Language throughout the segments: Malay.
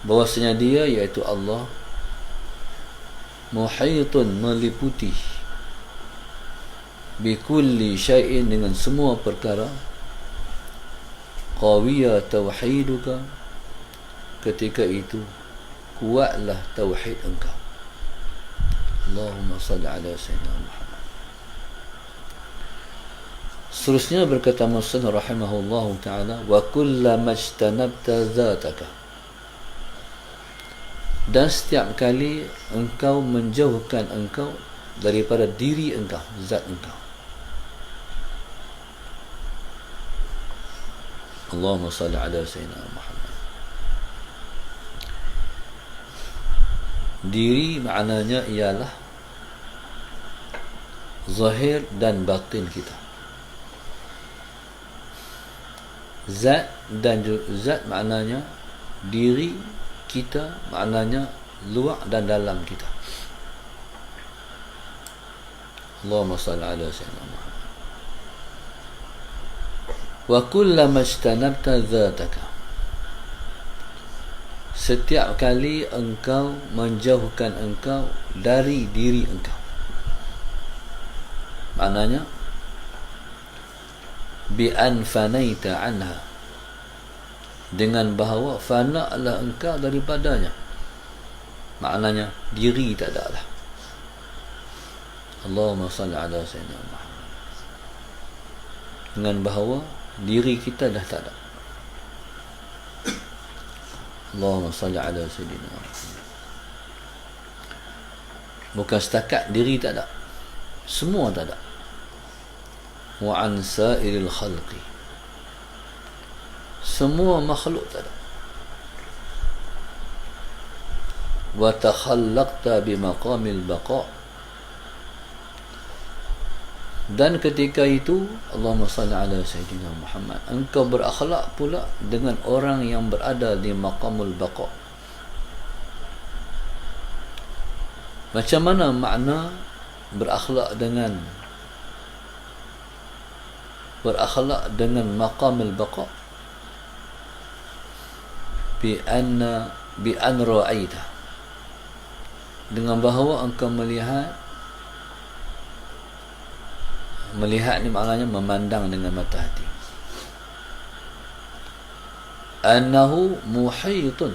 bahwasanya dia iaitu Allah muhitun meliputi bikulli syai'in dengan semua perkara qawiya tauhiduka ketika itu kuatlah tauhid engkau. Allahumma salli ala sayyidina Muhammad. Seterusnya berkata Muslim rahimahullahu ta'ala, wa kullama ijtanabta zataka, dan setiap kali engkau menjauhkan engkau daripada diri engkau, zat engkau. Allahumma salli ala sayyidina Muhammad. Diri maknanya ialah zahir dan batin kita. Zat dan zat maknanya diri kita, maknanya luar dan dalam kita. Allahumma salli ala sayyidina Muhammad. Wa kullama ijtanabta dzataka, setiap kali engkau menjauhkan engkau dari diri engkau, maknanya bi an fanaita anha, dengan bahawa fana'lah engkau daripadanya, maknanya diri tak ada lah. Allahumma salli ala sayyidina Muhammad, dengan bahawa diri kita dah tak ada. Allahumma salli ala sayyidina Muhammad. Bukan setakat diri tak ada, semua tak ada. Wa an sa'iril khalqi, semua makhluk tak ada. Wa takhallaqta bimaqamil baqa, dan ketika itu Allahumma salli ala sayyidina Muhammad, engkau berakhlak pula dengan orang yang berada di maqamul baqa. Macam mana makna berakhlak dengan maqamul baqa? Bi an ra'aita, dengan bahawa engkau melihat ni maknanya memandang dengan mata hati. Annahu muhitun,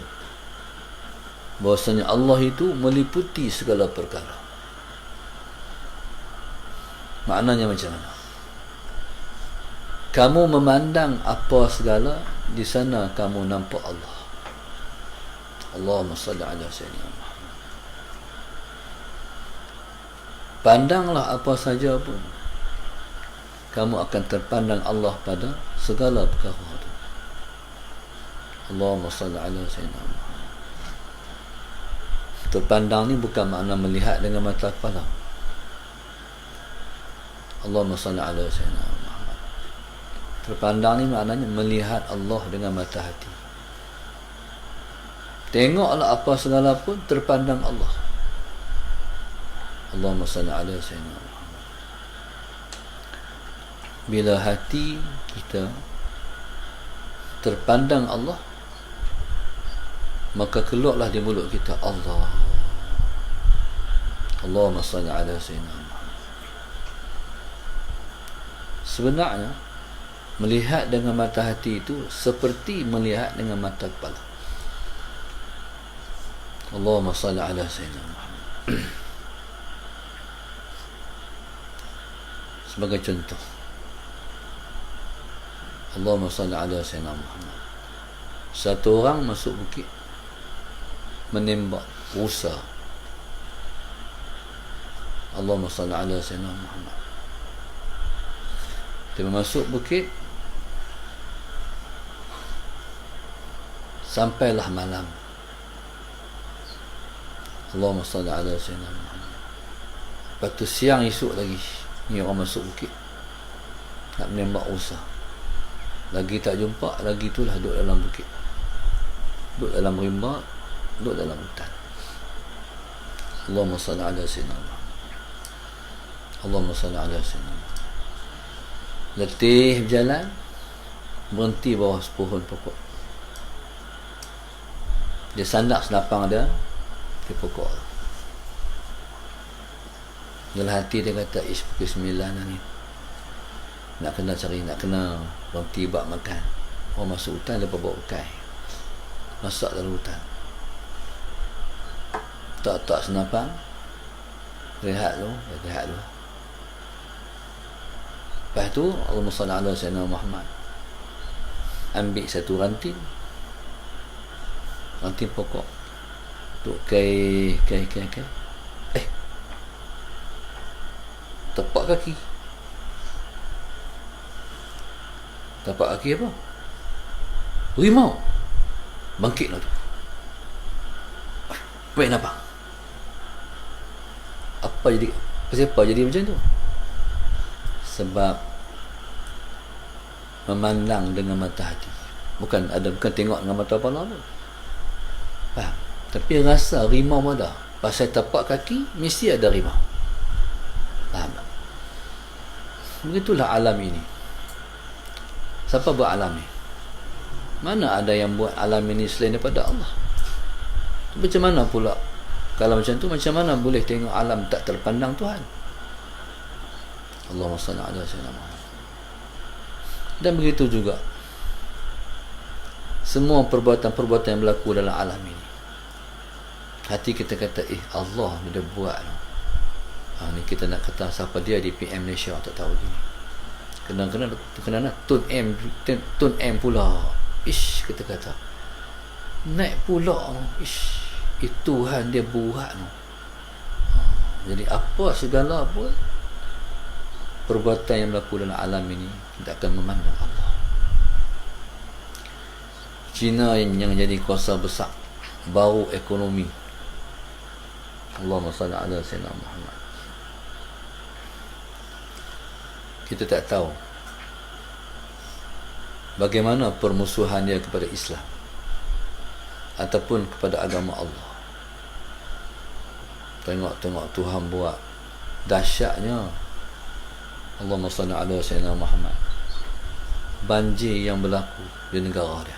bahwasanya Allah itu meliputi segala perkara. Maknanya macam mana? Kamu memandang apa segala, di sana kamu nampak Allah. Allahumma salli ala sayyidina Muhammad. Pandanglah apa saja pun, kamu akan terpandang Allah pada segala perkara itu. Allahumma salli ala sayyidina Muhammad. Terpandang ni bukan makna melihat dengan mata kepala. Allahumma salli ala sayyidina Muhammad. Terpandang ni maknanya melihat Allah dengan mata hati. Tengoklah apa segala pun, terpandang Allah. Allahumma salli ala sayyidina Muhammad. Bila hati kita terpandang Allah, maka keluarlah di mulut kita Allah. Allahumma salli ala sayyidina Muhammad. Sebenarnya melihat dengan mata hati itu seperti melihat dengan mata kepala. Allahumma salli ala sayyidina Muhammad. Sebagai contoh, Allahumma salli ala sayyidina Muhammad. Satu orang masuk bukit, menembak rusa. Allahumma salli ala sayyidina Muhammad. Dia masuk bukit, sampailah malam. Allahumma salli ala sayyidina Muhammad. Lepas tu siang esok lagi, ni orang masuk bukit nak menembak rusa. Lagi tak jumpa, lagi itulah duduk dalam bukit, duduk dalam rimba, duduk dalam hutan. Allahumma salli ala sayyidina Muhammad. Allahumma salli ala sayyidina Muhammad. Letih berjalan, berhenti bawah sepohon pokok. Dia sandak senapang dia di pokok. Dalam hati dia kata, pukul 9 dah ni, nak kena roti bak makan. Masuk hutan, lepas bawa bekal, masak dalam hutan. Tak senapang, rehat tu. Lepas tu Allahumma salli ala sayyidina Muhammad, ambil satu ranting pokok tu, kai tapak kaki apa, rimau bangkit lah tu. Baik nampak siapa jadi macam tu? Sebab memandang dengan mata hati, bukan tengok dengan mata kepala pun. Faham? Tapi rasa rimau ada. Pasal tapak kaki mesti ada rimau. Faham tak? Begitulah alam ini. Siapa buat alam ni? Mana ada yang buat alam ini selain daripada Allah? Macam mana pula kalau macam tu, macam mana boleh tengok alam tak terpandang Tuhan? Allahumma salli ala sayyidina Muhammad. Dan begitu juga semua perbuatan-perbuatan yang berlaku dalam alam ini, hati kita kata, Allah dia buat. Ni kita nak kata siapa dia di PM Malaysia tak tahu gini. Kena Tun M pula. Kita kata naik pula. Itu Tuhan dia buat. Jadi apa segala pun perbuatan yang berlaku dalam alam ini, kita akan memandang Allah. China yang jadi kuasa besar, baru ekonomi. Allahumma salli ala sayyidina Muhammad. Kita tak tahu bagaimana permusuhan dia kepada Islam ataupun kepada agama Allah. Tengok Tuhan buat dahsyatnya. Allahumma salli ala sayyidina Muhammad. Banjir yang berlaku di negara dia,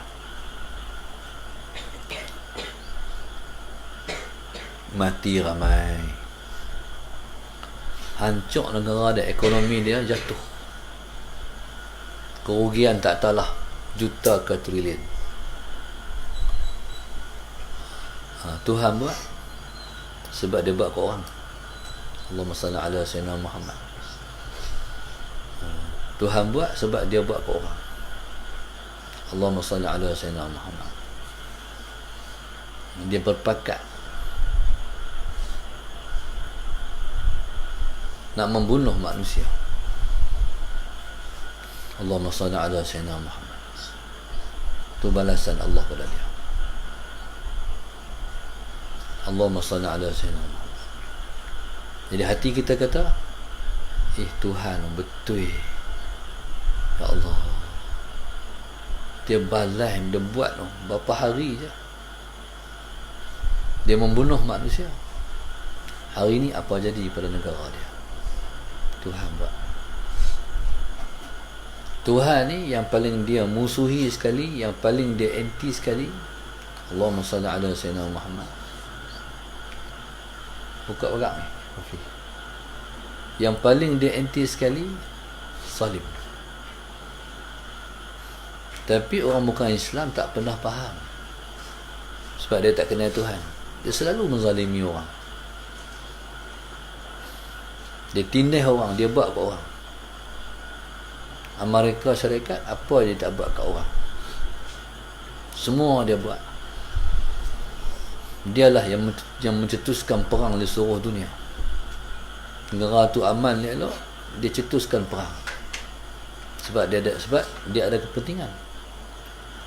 mati ramai, hancur negara dia, ekonomi dia jatuh, kerugian tak talah juta ke trilion. Tuhan buat sebab dia buat ke orang. Allahumma salli ala sayyidina Muhammad. Tuhan buat sebab dia buat ke orang. Allahumma salli ala sayyidina Muhammad. Dia berpakat nak membunuh manusia. Allahumma salli ala sayyidina Muhammad. Itu balasan Allah pada dia. Allahumma salli ala sayyidina Muhammad. Jadi hati kita kata, Tuhan betul, ya Allah, dia balas, dia buat berapa hari je dia membunuh manusia. Hari ni apa jadi pada negara dia? Tuhan buat. Tuhan ni yang paling dia musuhi sekali, yang paling dia anti sekali. Allahumma salli ala sayyidina Muhammad. Buka perak ni, yang paling dia anti sekali, salim. Tapi orang bukan Islam tak pernah faham, sebab dia tak kenal Tuhan. Dia selalu menzalimi orang, dia tindas orang, dia buat ke orang. Amerika Syarikat apa dia tak buat kat orang? Semua dia buat. Dialah yang mencetuskan perang di seluruh dunia. Negara tu aman ni elok, dia cetuskan perang. Sebab dia ada kepentingan.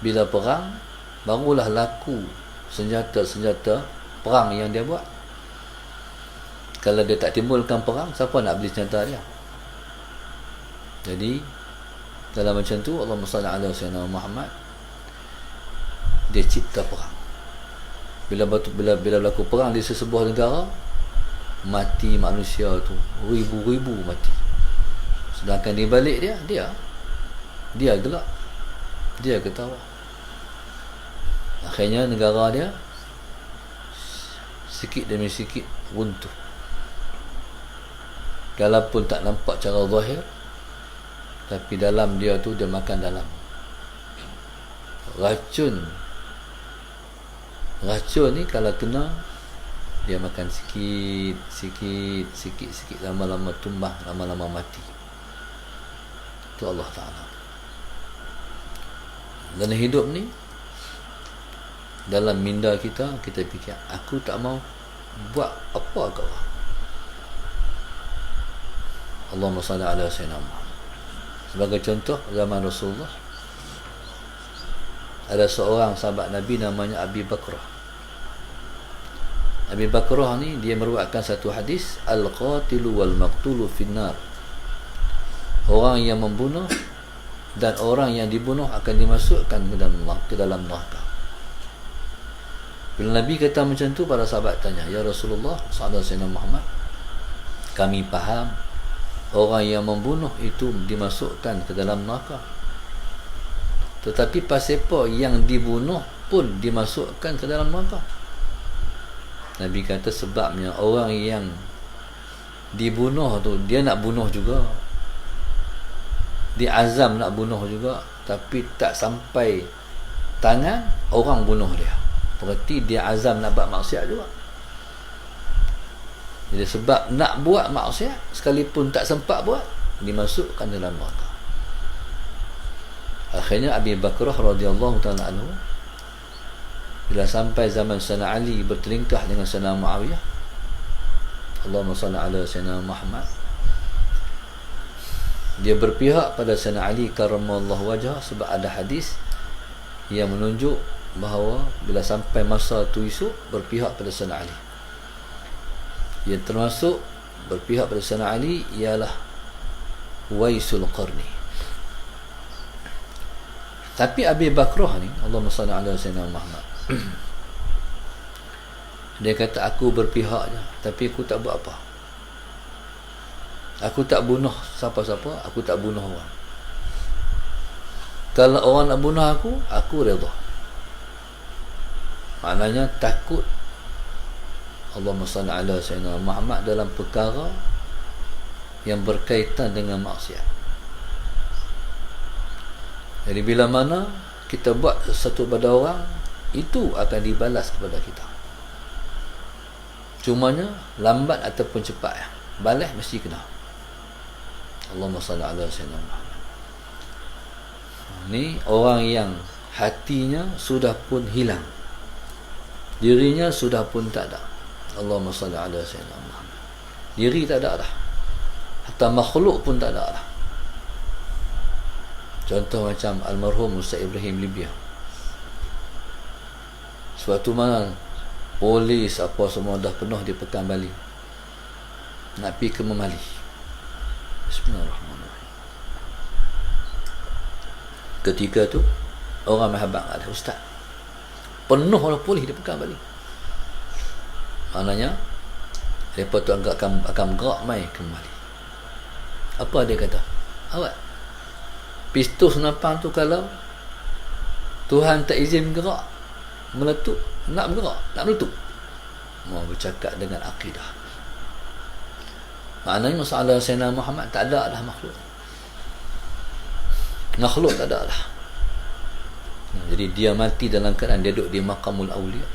Bila perang, barulah laku senjata-senjata perang yang dia buat. Kalau dia tak timbulkan perang, siapa nak beli senjata dia? Jadi dalam macam tu, Allahumma salli ala sayyidina Muhammad, dia cipta perang. Bila berlaku perang di sesebuah negara, mati manusia tu ribu-ribu mati. Sedangkan di balik dia gelak, dia ketawa. Akhirnya negara dia sikit demi sikit runtuh. Walaupun tak nampak cara zahir, tapi dalam dia tu dia makan dalam. Racun ni kalau kena, dia makan sikit, lama-lama tumbang, lama-lama mati. Itu Allah Ta'ala. Dan hidup ni, dalam minda kita fikir, aku tak mau buat apa kau. Allahumma salli ala sayyidina Muhammad. Sebagai contoh, zaman Rasulullah, ada seorang sahabat Nabi namanya Abi Bakrah. Abi Bakrah ni dia meruatkan satu hadis, al-qatilu wal maqtulu finnar. Orang yang membunuh dan orang yang dibunuh akan dimasukkan ke dalam neraka. Bila Nabi kata macam tu, para sahabat tanya, ya Rasulullah sallallahu alaihi wasallam Muhammad, kami faham orang yang membunuh itu dimasukkan ke dalam neraka, tetapi pasal apa yang dibunuh pun dimasukkan ke dalam neraka? Nabi kata sebabnya orang yang dibunuh tu dia nak bunuh juga, dia azam nak bunuh juga, tapi tak sampai tangan orang bunuh dia, berarti dia azam nak buat maksiat juga. Jadi sebab nak buat maksiat sekalipun tak sempat buat, dimasukkan dalam neraka. Akhirnya Abi Bakrah radhiyallahu ta'ala anhu, bila sampai zaman Sayyidina Ali bertelingkah dengan Sayyidina Muawiyah, Allahumma salli ala Sayyidina Muhammad, dia berpihak pada Sayyidina Ali karramallahu wajhah, sebab ada hadis yang menunjuk bahawa bila sampai masa tu esok, berpihak pada Sayyidina Ali. Yang termasuk berpihak pada Sayyidina Ali ialah Waisul Qarni. Tapi Abi Bakrah ni, Allahumma salli ala Sayyidina Muhammad, dia kata aku berpihak je, tapi aku tak buat apa. Aku tak bunuh siapa-siapa, aku tak bunuh orang. Kalau orang nak bunuh aku redha. Maknanya takut Allahumma salli ala Sayyidina Muhammad dalam perkara yang berkaitan dengan maksiat. Jadi bila mana kita buat sesuatu pada orang, itu akan dibalas kepada kita. Cumanya lambat ataupun cepat, balas mesti kena. Allahumma salli ala Sayyidina Muhammad. Ni orang yang hatinya sudah pun hilang, dirinya sudah pun tak ada. Allahumma salli ala Sayyidina Muhammad. Diri tak ada dah, hatta makhluk pun tak ada dah. Contoh macam almarhum Ustaz Ibrahim Libya. Suatu mana polis apa semua dah penuh di Pekan Bali, nak pergi ke Memali. Bismillahirrahmanirrahim. Ketika tu orang mahabang ada ustaz, penuh oleh polis di Pekan Bali. Maknanya mereka tu akan bergerak mai ke Memali. Apa dia kata? Awak pistol senapan tu kalau Tuhan tak izin bergerak, meletup, nak bergerak, nak meletup. Mau bercakap dengan akidah. Maknanya masalah Sayyidina Muhammad tak ada dah makhluk. Makhluk tak ada dah. Jadi dia mati dalam keadaan dia duduk di maqamul awliya.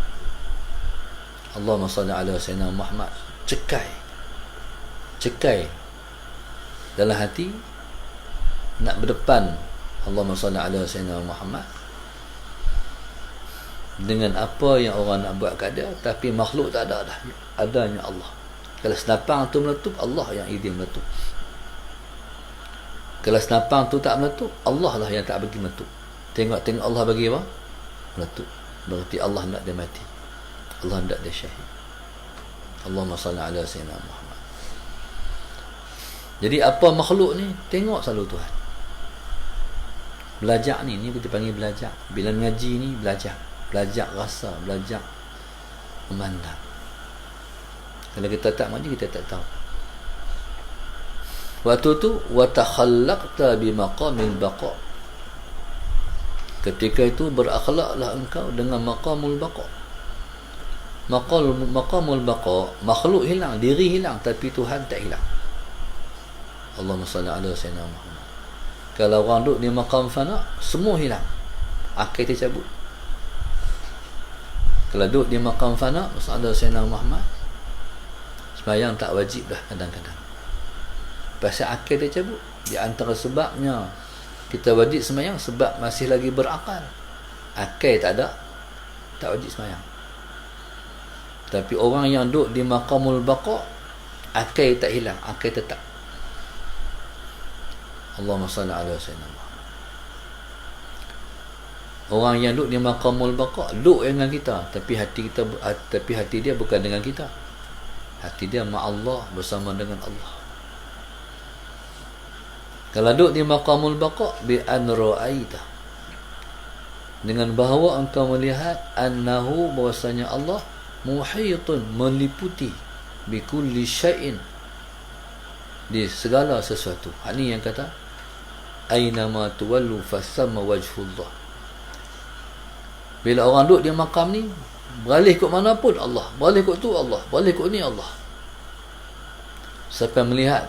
Allahumma salli ala Sayyidina Muhammad. Cekai dalam hati, nak berdepan Allahumma salli ala Sayyidina Muhammad dengan apa yang orang nak buat kat dia, tapi makhluk tak ada dah, adanya Allah. Kalau senapang tu meletup, Allah yang izin meletup. Kalau senapang tu tak meletup, Allah lah yang tak bagi meletup. Tengok Allah bagi apa? Meletup. Berarti Allah nak dia mati, Allah nak dia syahid. Allahumma salli ala Sayyidina Muhammad. Jadi apa makhluk ni, tengok selalu Tuhan. Belajar ni kita panggil belajar. Bila mengaji ni belajar rasa, belajar memandang. Kalau kita tak mengaji, kita tak tahu. Waktu tu wa takhallaqta bi maqamil baqa. Ketika itu berakhlaklah engkau dengan maqamul baqa. Maqamul baqa, makhluk hilang, diri hilang, tapi Tuhan tak hilang. Allahumma salli ala sayyidina Muhammad. Kalau orang duduk di maqam fana, semua hilang, akal tercabut. Kalau duduk di maqam fana, salli ala sayyidina Muhammad, sembahyang tak wajib dah kadang-kadang, pasal akal tercabut. Di antara sebabnya kita wajib sembahyang sebab masih lagi berakal. Akal tak ada, tak wajib sembahyang. Tapi orang yang duduk di maqamul baqa, akal tak hilang, akal tetap. Allahumma salli ala sayyidina Muhammad. Orang yang duduk di maqamul baqa duduk dengan kita, tapi hati dia bukan dengan kita. Hati dia ma Allah, bersama dengan Allah. Kalau duduk di maqamul baqa, bi an ra'aita, dengan bahawa engkau melihat annahu, bahwasanya Allah muhitun, meliputi, bi kulli syai'in, di segala sesuatu. Ini yang kata aina ma tuwallu fasamma wajhullah. Bila orang duduk di makam ni, beralih ke mana pun Allah, beralih ke tu Allah, beralih ke ni Allah. Sampai melihat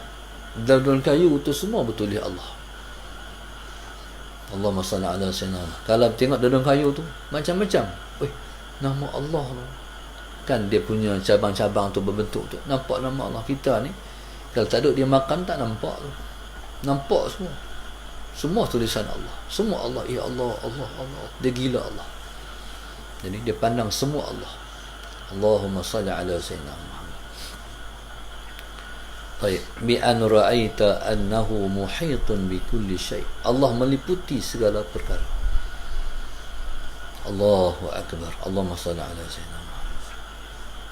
daun kayu tu semua betul dia Allah. Allahumma salli ala sayyidina. Kalau tengok daun kayu tu macam-macam, nama Allah tu. Kan dia punya cabang-cabang tu berbentuk tu, nampak nama Allah. Kita ni kalau tak duduk di makam tak nampak tu. Nampak semua. Semua tulisan Allah. Semua Allah. Ya Allah, Allah, Allah. Dia gila Allah. Jadi dia pandang semua Allah. Allahumma salli ala sayyidina Muhammad. Baik, bi an ra'aita annahu muhitun bi kulli syai'. Allah meliputi segala perkara. Allahu akbar. Allahumma salli ala sayyidina Muhammad.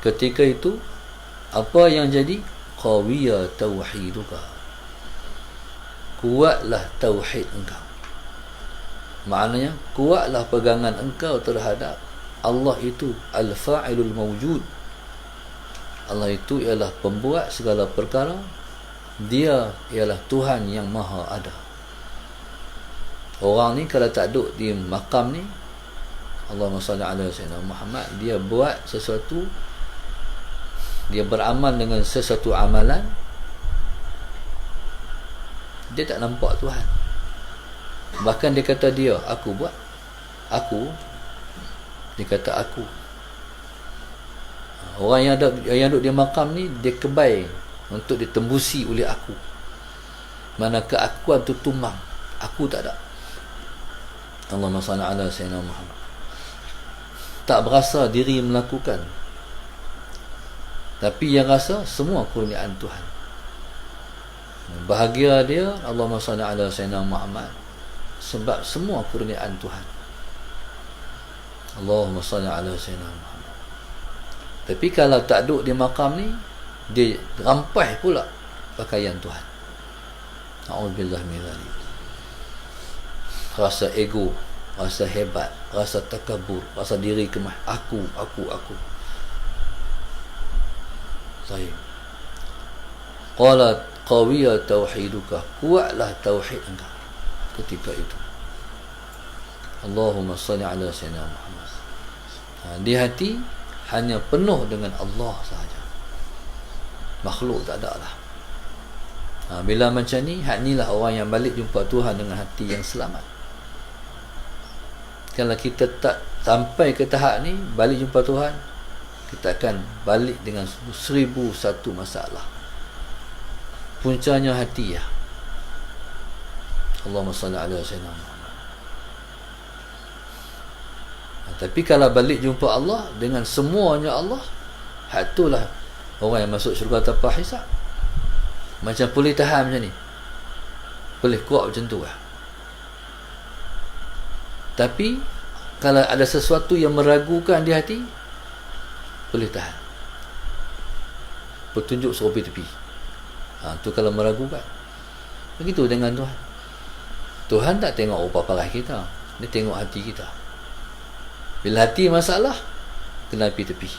Ketika itu apa yang jadi? Qawiya tauhiduka, kuatlah tauhid engkau. Maknanya kuatlah pegangan engkau terhadap Allah itu al-fa'ilul mawjud. Allah itu ialah pembuat segala perkara. Dia ialah Tuhan yang maha ada. Orang ni kalau tak duduk di makam ni, Allahumma salli ala sayyidina Muhammad, dia buat sesuatu, dia beramal dengan sesuatu amalan, dia tak nampak Tuhan. Bahkan dia kata dia, aku buat, aku. Dia kata aku. Orang yang duduk di makam ni, dia kebai untuk ditembusi oleh aku. Mana keakuan tu tumbang, aku tak ada. Allahumma salli ala sayyidina Muhammad. Tak berasa diri melakukan, tapi yang rasa semua kurniaan Tuhan. Bahagia dia, Allahumma salli ala sayyidina Muhammad, sebab semua kurniaan Tuhan. Allahumma salli ala sayyidina Muhammad. Tapi kalau tak duduk di makam ni, dia rampai pula pakaian Tuhan. A'udzubillah min dzalik. Rasa ego, rasa hebat, rasa takabur, rasa diri kemah, aku. Baik. Qala qawiya tauhiduka, kuatlah tauhid engkau ketika itu. Allahumma salli ala sayyidina Muhammad. Di hati hanya penuh dengan Allah sahaja, makhluk tak ada lah. Bila macam ni, inilah orang yang balik jumpa Tuhan dengan hati yang selamat. Kalau kita tak sampai ke tahap ni, balik jumpa Tuhan, kita akan balik dengan 1001 masalah. Puncanya hati ya. Allahumma salli ala sayyidina Muhammad. Tapi kalau balik jumpa Allah dengan semuanya Allah, itulah orang yang masuk syurga tanpa hisab. Macam boleh tahan macam ni, boleh kuat macam tu lah. Tapi kalau ada sesuatu yang meragukan di hati, boleh tahan, petunjuk suruh pergi tepi. Tu kalau meragukan. Begitu dengan Tuhan. Tuhan tak tengok rupa parah kita, dia tengok hati kita. Bila hati masalah, kena pergi tepi,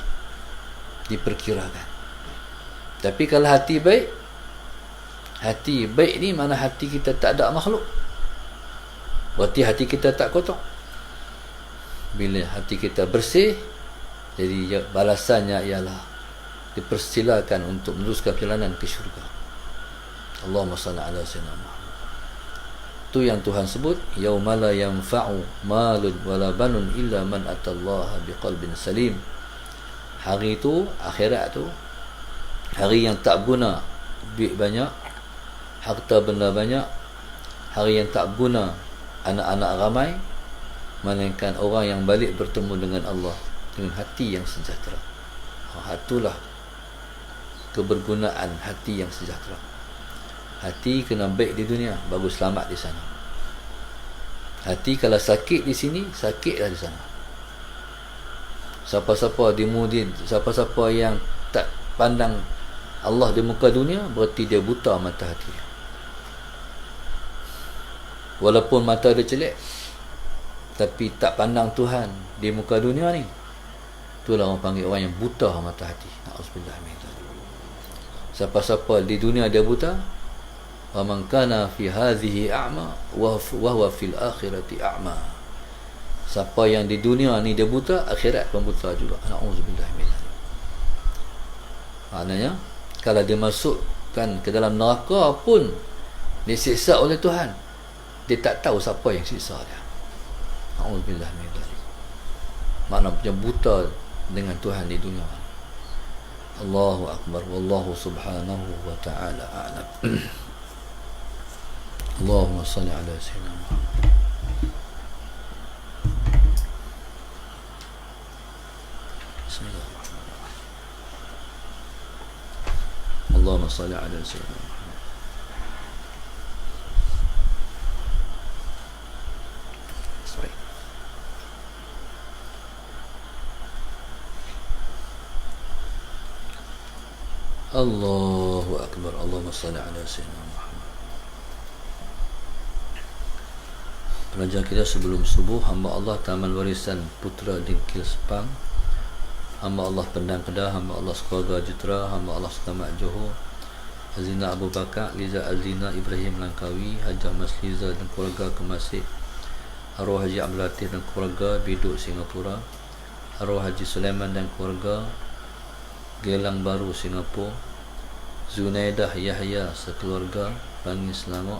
diperkirakan. Tapi kalau hati baik ni mana hati kita tak ada makhluk, berarti hati kita tak kotor. Bila hati kita bersih, Jadi balasannya ialah dipersilakan untuk meneruskan perjalanan ke syurga. Allahumma salli ala sayyidina Muhammad. Tu yang Tuhan sebut, yauma la yanfa'u malun wala banun illa man atallaha biqalbin salim. Hari itu, akhirat tu, hari yang tak guna duit banyak, harta benda banyak, hari yang tak guna anak-anak ramai, melainkan orang yang balik bertemu dengan Allah dengan hati yang sejahtera. Itulah kebergunaan hati yang sejahtera. Hati kena baik di dunia, baru selamat di sana. Hati kalau sakit di sini, sakitlah di sana. Siapa-siapa yang tak pandang Allah di muka dunia, berarti dia buta mata hati. Walaupun mata dia celik, tapi tak pandang Tuhan di muka dunia ni, itulah orang panggil orang yang buta mata hati. Na'udzubillah min dzalik. Siapa-siapa di dunia dia buta, wa man kana fi hadhihi a'ma wa huwa fil akhirati a'ma. Siapa yang di dunia ni dia buta, akhirat pun buta juga. Na'udzubillah min dzalik. Maknanya kalau dia masukkan ke dalam neraka pun disiksa oleh Tuhan, dia tak tahu siapa yang siksa dia. Na'udzubillah min dzalik. Makna punya buta dengan Tuhan di dunia. Allahu akbar, wallahu subhanahu wa ta'ala a'lam. Allahumma salli ala sayyidina Muhammad. Bismillahirrahmanirrahim. Allahumma salli ala sayyidina Muhammad. Sorry. Allahu akbar. Allahumma salli ala sayyidina Muhammad. Pelajaran kita sebelum subuh, hamba Allah Taman Warisan Putra Dingkil Sepang, hamba Allah Pendang Kedah, hamba Allah Sekeluarga Jutera, hamba Allah Selamat Johor, Azina Abu Bakar, Liza Azina Ibrahim Langkawi, Hajah Mas Liza dan keluarga Kemasik, arwah Haji Abdul Latif dan keluarga Biduk Singapura, arwah Haji Sulaiman dan keluarga Gelang Baru Singapura, Zunaidah Yahya sekeluarga Bangi Selangor,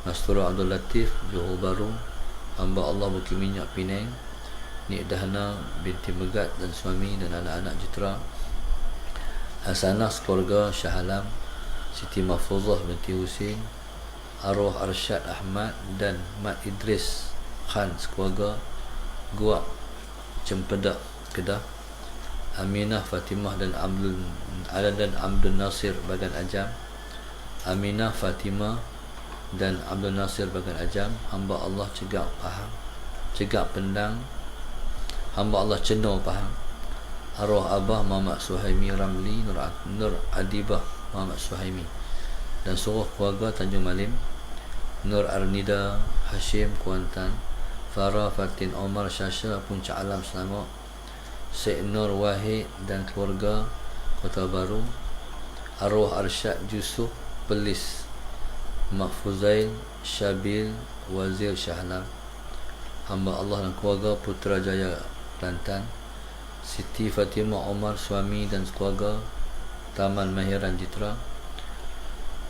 Mastura Abdul Latif Johor Baru, hamba Allah Bukit Minyak Penang, Nik Dahana binti Megat dan suami dan anak-anak Jutera, Hasanah sekeluarga Shah Alam, Siti Mahfuzah binti Husin, arwah Arsyad Ahmad dan Mat Idris Khan sekeluarga Guak Cempedak Kedah, Aminah Fatimah dan Abdul Nasir Bagan Ajam, Aminah Fatimah dan Abdul Nasir Bagan Ajam, hamba Allah Cegak Pendang, hamba Allah Cenor Pahang, arwah Abah Muhammad Suhaimi Ramli, Nur Adibah Muhammad Suhaimi dan seluruh keluarga Tanjung Malim, Nur Arnida Hashim Kuantan, Farah Fatin Omar Syasha Puncak Alam Selangor, Syed Nur Wahid dan keluarga Kota Baru, arwah Arsyad Yusuf Pelis, Mahfuzain Syabil Wazir Syahlam, hamba Allah dan keluarga Putrajaya Kelantan, Siti Fatimah Omar suami dan keluarga Taman Mahiran Jitra,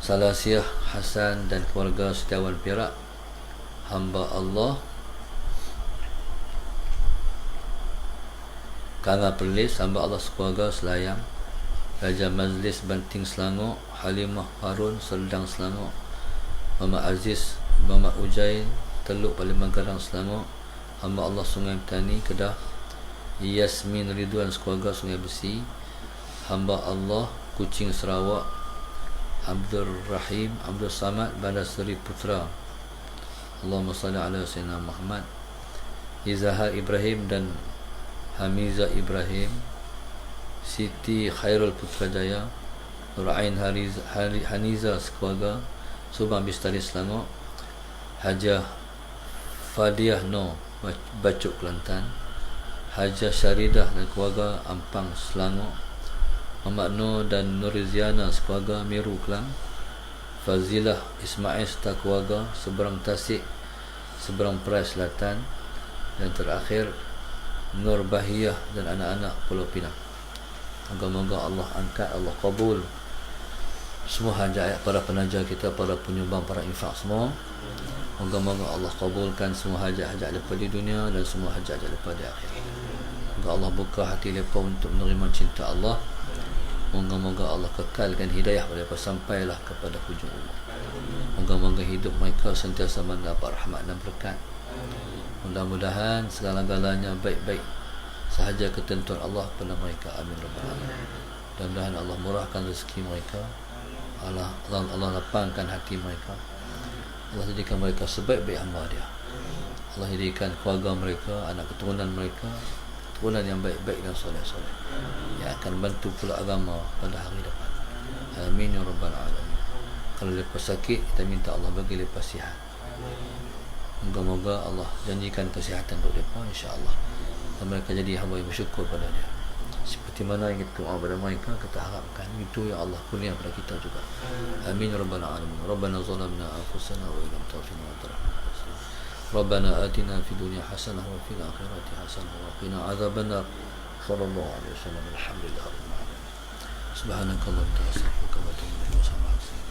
Salasiah Hasan dan keluarga Setiawan Perak, hamba Allah Kanga Perlis, hamba Allah sekeluarga Selayang, Raja Majlis Banting Selangor, Halimah Harun Serdang Selangor, Muhammad Aziz Muhammad Ujail Teluk Parlimen Garang Selangor, hamba Allah Sungai Petani Kedah, Yasmin Ridwan sekeluarga Sungai Besi, hamba Allah Kuching Sarawak, Abdul Rahim Abdul Samad Bandar Seri Putra. Allahumma salli ala sayyidina Muhammad. Izahar Ibrahim dan Hamiza Ibrahim, Siti Khairul Putrajaya, Nurain Haniza sekeluarga Subang Bistari Selangor, Hajah Fadiah No Bacuk Kelantan, Hajah Syaridah dan keluarga Ampang Selangor, Muhammad Nur dan Nuriziana sekeluarga Miru Kelang, Fazilah Ismail serta keluarga Seberang Tasik, Seberang Perai Selatan, dan terakhir Nur Bahiyah dan anak-anak Pulau Pinang. Moga-moga Allah angkat, Allah kabul semua hajat para penaja kita, para penyumbang, para infak semua. Moga-moga Allah kabulkan semua hajat-hajat lepas di dunia dan semua hajat-hajat lepas di akhirat. Moga Allah buka hati mereka untuk menerima cinta Allah. Moga-moga Allah kekalkan hidayah mereka sampailah kepada hujung umur. Moga-moga hidup mereka sentiasa mendapat rahmat dan berkat. Mudah-mudahan segala-galanya baik-baik sahaja ketentuan Allah pada mereka. Amin rabbal alamin. Mudah-mudahan Allah murahkan rezeki mereka. Allah lapangkan hati mereka. Allah jadikan mereka sebaik-baik hamba Dia. Allah jadikan keluarga mereka, anak keturunan mereka, keturunan yang baik-baik dan soleh-soleh, yang akan bantu pula agama pada hari depan. Amin ya rabbal alamin. Kalau lepas sakit, kita minta Allah bagi lepas sihat. Moga-moga Allah janjikan kesihatan untuk mereka, insya-Allah. Dan mereka jadi hamba yang bersyukur pada Dia. Seperti mana yang kita doa pada mereka, kita harapkan itu ya Allah kurnia pada kita juga. Amin ya rabbal alamin. Rabbana zalamna anfusana wa illam taghfir lana wa tarhamna. Rabbana atina fid dunya hasanah wa fil akhirati hasanah wa qina adzabannar. Sallallahu alaihi wasallam. Alhamdulillah. Subhanakallahumma wa bihamdika astaghfiruka wa atubu ilaik.